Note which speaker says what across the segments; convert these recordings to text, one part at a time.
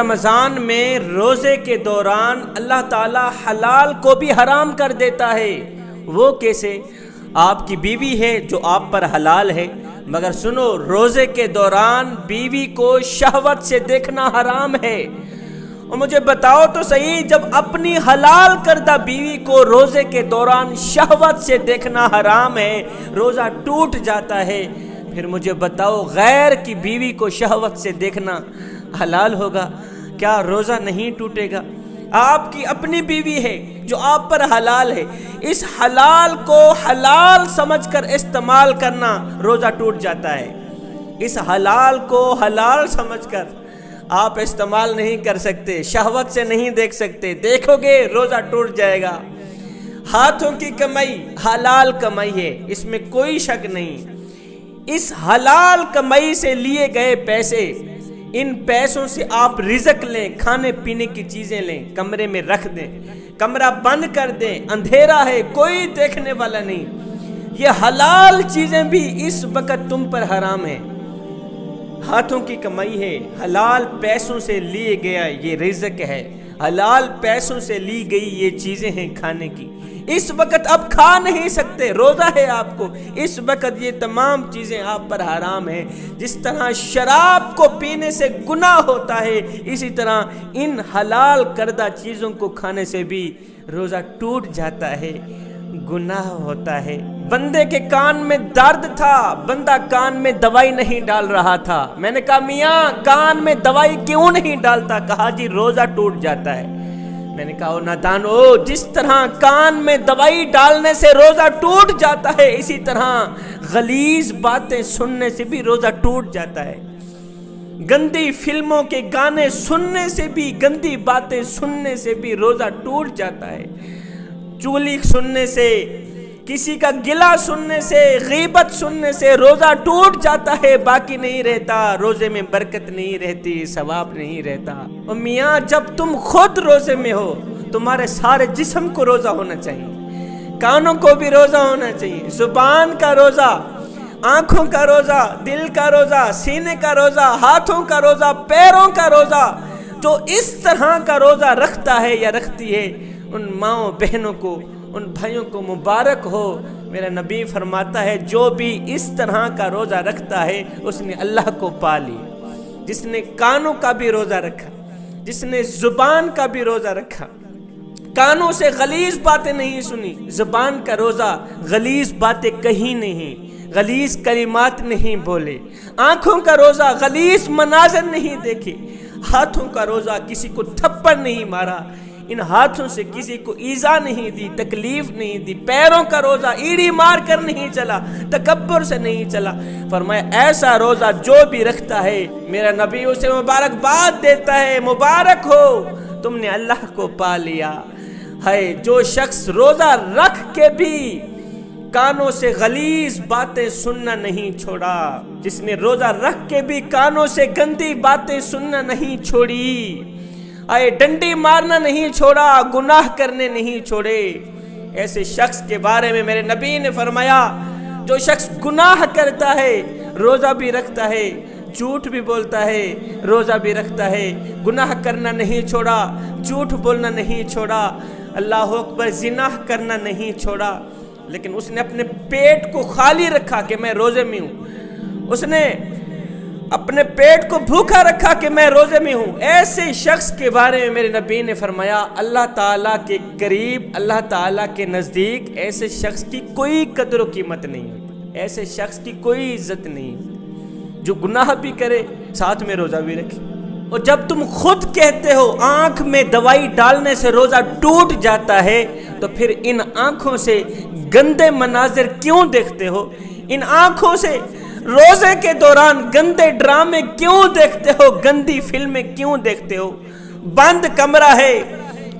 Speaker 1: رمضان میں روزے کے دوران اللہ تعالیٰ حلال کو بھی حرام کر دیتا ہے۔ وہ کیسے؟ آپ کی بیوی ہے جو آپ پر حلال ہے، مگر سنو، روزے کے دوران بیوی کو شہوت سے دیکھنا حرام ہے۔ اور مجھے بتاؤ تو صحیح، جب اپنی حلال کردہ بیوی کو روزے کے دوران شہوت سے دیکھنا حرام ہے، روزہ ٹوٹ جاتا ہے، پھر مجھے بتاؤ غیر کی بیوی کو شہوت سے دیکھنا حلال ہوگا؟ کیا روزہ نہیں ٹوٹے گا؟ آپ کی اپنی بیوی ہے جو آپ پر حلال ہے، اس حلال کو حلال سمجھ کر استعمال کرنا روزہ ٹوٹ جاتا ہے۔ اس حلال کو حلال سمجھ کر آپ استعمال نہیں کر سکتے، شہوت سے نہیں دیکھ سکتے، دیکھو گے روزہ ٹوٹ جائے گا۔ ہاتھوں کی کمائی حلال کمائی ہے، اس میں کوئی شک نہیں۔ اس حلال کمائی سے لیے گئے پیسے، ان پیسوں سے آپ رزق لیں، کھانے پینے کی چیزیں لیں، کمرے میں رکھ دیں، کمرہ بند کر دیں، اندھیرا ہے، کوئی دیکھنے والا نہیں۔ یہ حلال چیزیں بھی اس وقت تم پر حرام ہیں۔ ہاتھوں کی کمائی ہے، حلال پیسوں سے لیے گیا یہ رزق ہے، حلال پیسوں سے لی گئی یہ چیزیں ہیں کھانے کی، اس وقت اب کھا نہیں سکتے، روزہ ہے آپ کو، اس وقت یہ تمام چیزیں آپ پر حرام ہیں۔ جس طرح شراب کو پینے سے گناہ ہوتا ہے، اسی طرح ان حلال کردہ چیزوں کو کھانے سے بھی روزہ ٹوٹ جاتا ہے، گناہ ہوتا ہے۔ بندے کے کان میں درد تھا، بندہ کان میں دوائی نہیں ڈال رہا تھا، میں نے کہا میاں کان میں دوائی کیوں نہیں ڈالتا؟ کہا جی روزہ ٹوٹ جاتا ہے۔ میں نے کہا او نادانو، جس طرح کان میں دوائی ڈالنے سے روزہ ٹوٹ جاتا ہے، اسی طرح غلیظ باتیں سننے سے بھی روزہ ٹوٹ جاتا ہے۔ گندی فلموں کے گانے سننے سے بھی، گندی باتیں سننے سے بھی روزہ ٹوٹ جاتا ہے۔ چغلی سننے سے، کسی کا گلہ سننے سے، غیبت سننے سے روزہ ٹوٹ جاتا ہے، باقی نہیں رہتا، روزے میں برکت نہیں رہتی، ثواب نہیں رہتا۔ اور میاں جب تم خود روزے میں ہو، تمہارے سارے جسم کو روزہ ہونا چاہیے، کانوں کو بھی روزہ ہونا چاہیے، زبان کا روزہ، آنکھوں کا روزہ، دل کا روزہ، سینے کا روزہ، ہاتھوں کا روزہ، پیروں کا روزہ۔ جو اس طرح کا روزہ رکھتا ہے یا رکھتی ہے، ان ماؤں بہنوں کو، ان بھائیوں کو مبارک ہو۔ میرا نبی فرماتا ہے جو بھی اس طرح کا روزہ رکھتا ہے اس نے اللہ کو پا لیا۔ جس نے کانوں کا بھی روزہ رکھا، جس نے زبان کا بھی روزہ رکھا، کانوں سے غلیظ باتیں نہیں سنی، زبان کا روزہ غلیظ باتیں کہیں نہیں، غلیظ کلمات نہیں بولے، آنکھوں کا روزہ غلیظ مناظر نہیں دیکھے، ہاتھوں کا روزہ کسی کو تھپڑ نہیں مارا، ان ہاتھوں سے کسی کو ایذا نہیں دی، تکلیف نہیں دی، پیروں کا روزہ ایڑی مار کر نہیں چلا، تکبر سے نہیں چلا۔ فرمایا ایسا روزہ جو بھی رکھتا ہے، میرا نبی اسے مبارکباد دیتا ہے، مبارک ہو تم نے اللہ کو پا لیا ہے۔ جو شخص روزہ رکھ کے بھی کانوں سے غلیظ باتیں سننا نہیں چھوڑا، جس نے روزہ رکھ کے بھی کانوں سے گندی باتیں سننا نہیں چھوڑی، ڈنڈی مارنا نہیں چھوڑا، گناہ کرنے نہیں چھوڑے، ایسے شخص کے بارے میں میرے نبی نے فرمایا جو شخص گناہ کرتا ہے، روزہ بھی رکھتا ہے، جھوٹ بھی بولتا ہے، روزہ بھی رکھتا ہے، گناہ کرنا نہیں چھوڑا، جھوٹ بولنا نہیں چھوڑا، اللہ اکبر زنا کرنا نہیں چھوڑا، لیکن اس نے اپنے پیٹ کو خالی رکھا کہ میں روزے میں ہوں، اس نے اپنے پیٹ کو بھوکا رکھا کہ میں روزے میں ہوں، ایسے شخص کے بارے میں میرے نبی نے فرمایا اللہ تعالیٰ کے قریب، اللہ تعالیٰ کے نزدیک ایسے شخص کی کوئی قدر و قیمت نہیں ہوتی، ایسے شخص کی کوئی عزت نہیں ہوتی جو گناہ بھی کرے ساتھ میں روزہ بھی رکھے۔ اور جب تم خود کہتے ہو آنکھ میں دوائی ڈالنے سے روزہ ٹوٹ جاتا ہے، تو پھر ان آنکھوں سے گندے مناظر کیوں دیکھتے ہو؟ ان آنکھوں سے روزے کے دوران گندے ڈرامے کیوں دیکھتے ہو؟ گندی فلمیں کیوں دیکھتے ہو؟ بند کمرہ ہے،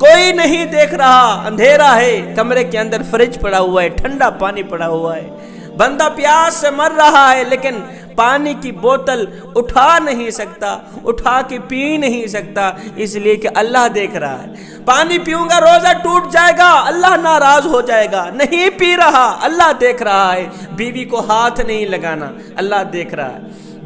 Speaker 1: کوئی نہیں دیکھ رہا، اندھیرا ہے، کمرے کے اندر فریج پڑا ہوا ہے، ٹھنڈا پانی پڑا ہوا ہے، بندہ پیاس سے مر رہا ہے، لیکن پانی کی بوتل اٹھا نہیں سکتا، اٹھا کے پی نہیں سکتا، اس لیے کہ اللہ دیکھ رہا ہے۔ پانی پیوں گا روزہ ٹوٹ جائے گا، اللہ ناراض ہو جائے گا، نہیں پی رہا، اللہ دیکھ رہا ہے۔ بیوی کو ہاتھ نہیں لگانا، اللہ دیکھ رہا ہے۔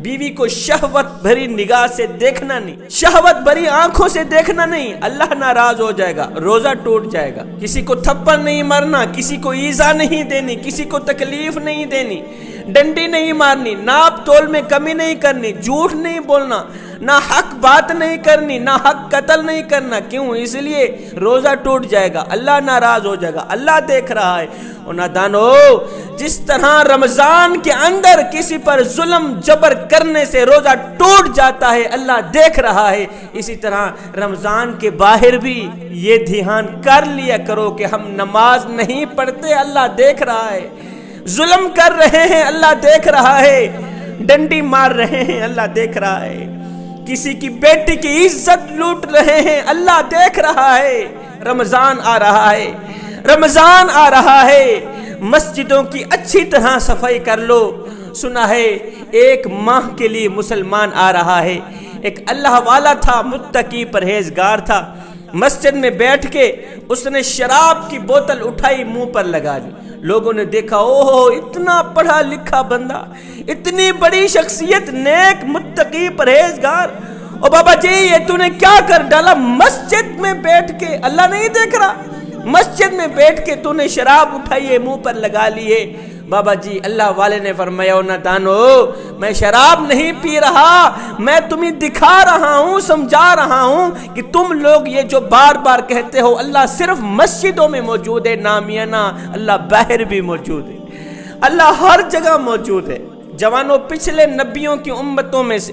Speaker 1: بیوی کو شہوت بھری نگاہ سے دیکھنا نہیں، شہوت بھری آنکھوں سے دیکھنا نہیں، اللہ ناراض ہو جائے گا، روزہ ٹوٹ جائے گا۔ کسی کو تھپڑ نہیں مارنا، کسی کو ایذا نہیں دینی، کسی کو تکلیف نہیں دینی، ڈنڈی نہیں مارنی، ناپ تول میں کمی نہیں کرنی، جھوٹ نہیں بولنا، نہ حق بات نہیں کرنی، نہ حق قتل نہیں کرنا۔ کیوں؟ اس لیے روزہ ٹوٹ جائے گا، اللہ ناراض ہو جائے گا، اللہ دیکھ رہا ہے۔ اور نادانو، جس طرح رمضان کے اندر کسی پر ظلم جبر کرنے سے روزہ ٹوٹ جاتا ہے، اللہ دیکھ رہا ہے، اسی طرح رمضان کے باہر بھی یہ دھیان کر لیا کرو کہ ہم نماز نہیں پڑھتے، اللہ دیکھ رہا ہے، ظلم کر رہے ہیں، اللہ دیکھ رہا ہے، ڈنڈی مار رہے ہیں، اللہ دیکھ رہا ہے، کسی کی بیٹی کی عزت لوٹ رہے ہیں، اللہ دیکھ رہا ہے۔ رمضان آ رہا ہے، رمضان آ رہا ہے، مسجدوں کی اچھی طرح صفائی کر لو۔ سنا ہے ایک ماہ کے لیے مسلمان آ رہا ہے، ایک اللہ والا تھا، متقی پرہیزگار تھا، مسجد میں بیٹھ کے اس نے شراب کی بوتل اٹھائی، منہ پر لگا دی۔ لوگوں نے دیکھا، اوہ اتنا پڑھا لکھا بندہ، اتنی بڑی شخصیت، نیک متقی پرہیزگار، او بابا جی یہ تو نے کیا کر ڈالا؟ مسجد میں بیٹھ کے، اللہ نہیں دیکھ رہا؟ مسجد میں بیٹھ کے تو نے شراب اٹھائی ہے، منہ پر لگا لی ہے۔ بابا جی اللہ والے نے فرمایا، نہ دانو میں شراب نہیں پی رہا، میں تمہیں دکھا رہا ہوں، سمجھا رہا ہوں کہ تم لوگ یہ جو بار بار کہتے ہو اللہ صرف مسجدوں میں موجود ہے، نامیانہ اللہ باہر بھی موجود ہے، اللہ ہر جگہ موجود ہے۔ جوانوں، پچھلے نبیوں کی امتوں میں سے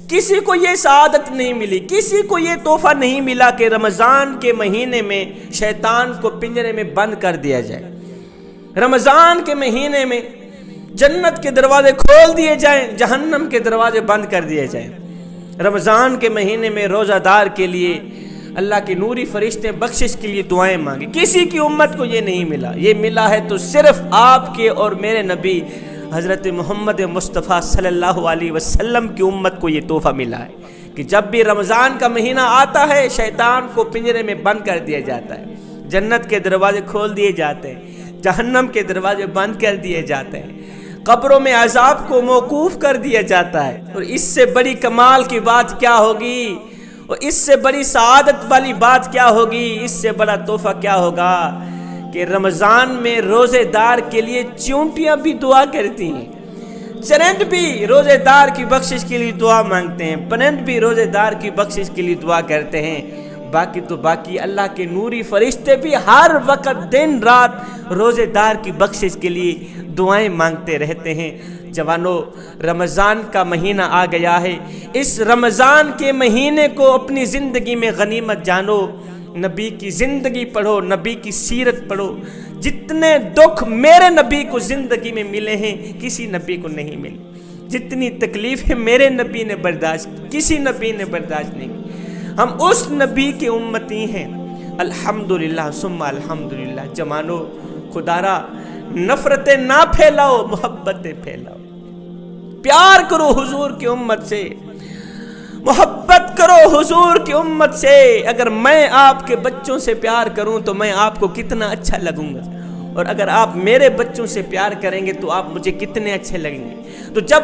Speaker 1: کسی کو یہ سعادت نہیں ملی، کسی کو یہ تحفہ نہیں ملا کہ رمضان کے مہینے میں شیطان کو پنجرے میں بند کر دیا جائے، رمضان کے مہینے میں جنت کے دروازے کھول دیے جائیں، جہنم کے دروازے بند کر دیے جائیں۔ رمضان کے مہینے میں روزہ دار کے لیے اللہ کے نوری فرشتے بخشش کے لیے دعائیں مانگے، کسی کی امت کو یہ نہیں ملا۔ یہ ملا ہے تو صرف آپ کے اور میرے نبی حضرت محمد مصطفیٰ صلی اللہ علیہ وسلم کی امت کو یہ تحفہ ملا ہے کہ جب بھی رمضان کا مہینہ آتا ہے شیطان کو پنجرے میں بند کر دیا جاتا ہے، جنت کے دروازے کھول دیے جاتے ہیں، جہنم کے دروازے بند کر دیے جاتے ہیں، قبروں میں عذاب کو موقوف کر دیا جاتا ہے۔ اور اس سے بڑی کمال کی بات کیا ہوگی، اور اس سے بڑی سعادت والی بات کیا ہوگی، اس سے بڑا تحفہ کیا ہوگا کہ رمضان میں روزے دار کے لیے چونٹیاں بھی دعا کرتی ہیں، چرند بھی روزے دار کی بخشش کے لیے دعا مانگتے ہیں، پرند بھی روزے دار کی بخشش کے لیے دعا کرتے ہیں۔ باقی تو باقی اللہ کے نوری فرشتے بھی ہر وقت دن رات روزے دار کی بخشش کے لیے دعائیں مانگتے رہتے ہیں۔ جوانوں، رمضان کا مہینہ آ گیا ہے، اس رمضان کے مہینے کو اپنی زندگی میں غنیمت جانو، نبی کی زندگی پڑھو، نبی کی سیرت پڑھو۔ جتنے دکھ میرے نبی کو زندگی میں ملے ہیں کسی نبی کو نہیں ملے، جتنی تکلیفیں میرے نبی نے برداشت کسی نبی نے برداشت نہیں کی۔ ہم اس نبی کے امتی ہیں، الحمدللہ ثم الحمدللہ۔ جوانو، خدارا نفرتیں نہ پھیلاؤ، محبتیں پھیلاؤ، پیار کرو حضور کی امت سے، محبت کرو حضور کی امت سے۔ اگر میں آپ کے بچوں سے پیار کروں تو میں آپ کو کتنا اچھا لگوں گا، اور اگر آپ میرے بچوں سے پیار کریں گے تو آپ مجھے کتنے اچھے لگیں گے۔ تو جب